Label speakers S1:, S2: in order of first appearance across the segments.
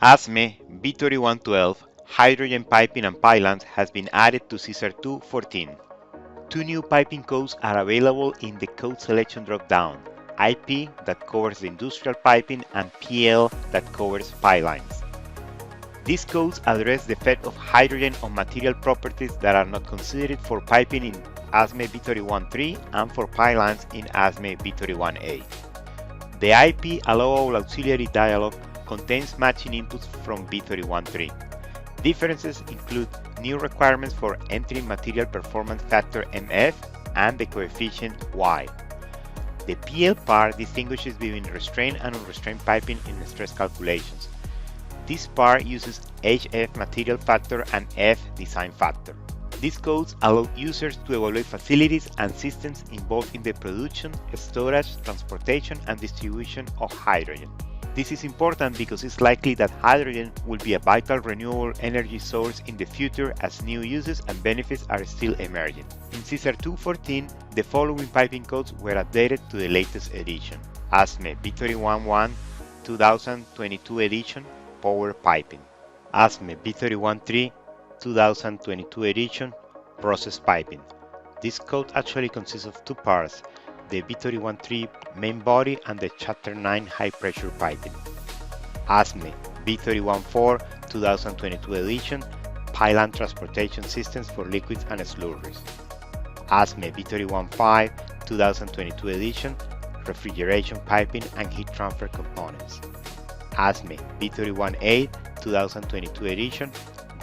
S1: ASME B3112 hydrogen piping and pylons has been added to s.r.l 2.14. Two new piping codes are available in the code selection drop-down, IP that covers the industrial piping and PL that covers pylons. These codes address the effect of hydrogen on material properties that are not considered for piping in ASME B31.3 and for pylons in ASME B31A. The IP allowable auxiliary dialog contains matching inputs from B31.3. Differences include new requirements for entering material performance factor MF and the coefficient Y. The PL part distinguishes between restrained and unrestrained piping in stress calculations. This part uses HF material factor and F design factor. These codes allow users to evaluate facilities and systems involved in the production, storage, transportation, and distribution of hydrogen. This is important because it's likely that hydrogen will be a vital renewable energy source in the future as new uses and benefits are still emerging. In s.r.l 2.14, the following piping codes were updated to the latest edition: ASME B31.1 2022 edition, power piping; ASME B31.3 2022 edition, process piping. This code actually consists of two parts: the B31.3 main body and the Chapter 9 high pressure piping. ASME B31.4 2022 edition, pylon transportation systems for liquids and slurries. ASME B31.5 2022 edition, refrigeration piping and heat transfer components. ASME B31.8 2022 edition,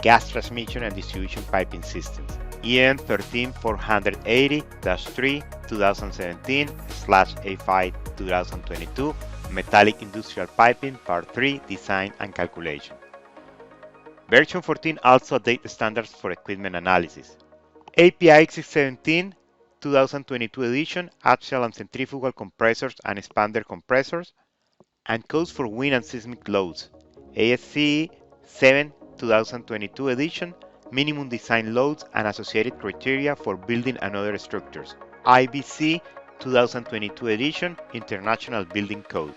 S1: gas transmission and distribution piping systems. EN 13480-3 2017/A5 2022, metallic industrial piping, part 3, design and calculation. Version 14 also updates standards for equipment analysis. API 617 2022 edition, axial and centrifugal compressors and expander compressors, and codes for wind and seismic loads. ASCE 7 2022 edition, minimum design loads and associated criteria for building and other structures. IBC 2022 edition, International Building Code.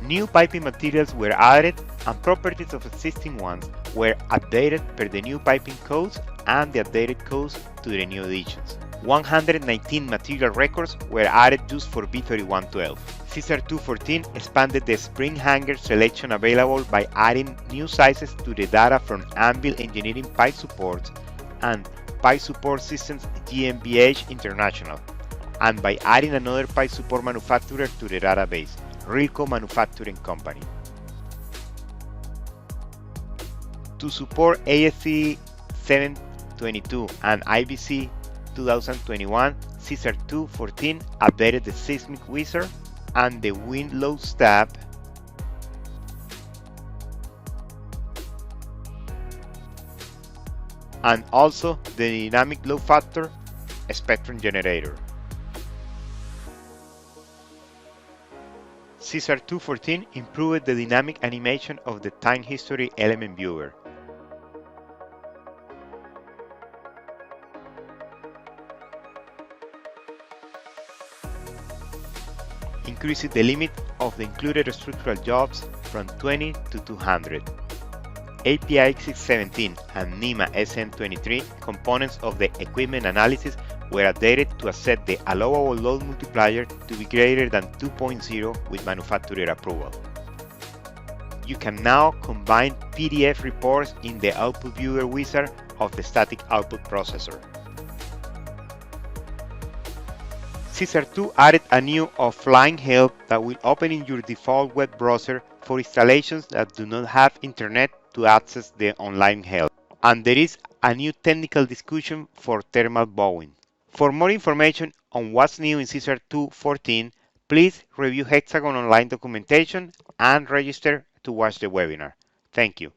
S1: New piping materials were added and properties of existing ones were updated per the new piping codes and the updated codes to the new editions. 119 material records were added just for B31.12. s.r.l 2.14 expanded the spring hanger selection available by adding new sizes to the data from Anvil Engineering Pipe Supports and Pipe Support Systems GmbH International, and by adding another pipe support manufacturer to the database, Rilco Manufacturing Company. To support ASCE 722 and IBC 2021, s.r.l 2.14 updated the seismic wizard and the wind loads tab, and also the dynamic load factor spectrum generator. s.r.l 2.14 improved the dynamic animation of the time history element viewer. Increases the limit of the included structural jobs from 20 to 200. API 617 and NEMA SN23 components of the equipment analysis were updated to set the allowable load multiplier to be greater than 2.0 with manufacturer approval. You can now combine PDF reports in the output viewer wizard of the static output processor. s.r.l 2 added a new offline help that will open in your default web browser for installations that do not have internet to access the online help. And there is a new technical discussion for thermal bowing. For more information on what's new in s.r.l 2.14, please review Hexagon online documentation and register to watch the webinar. Thank you.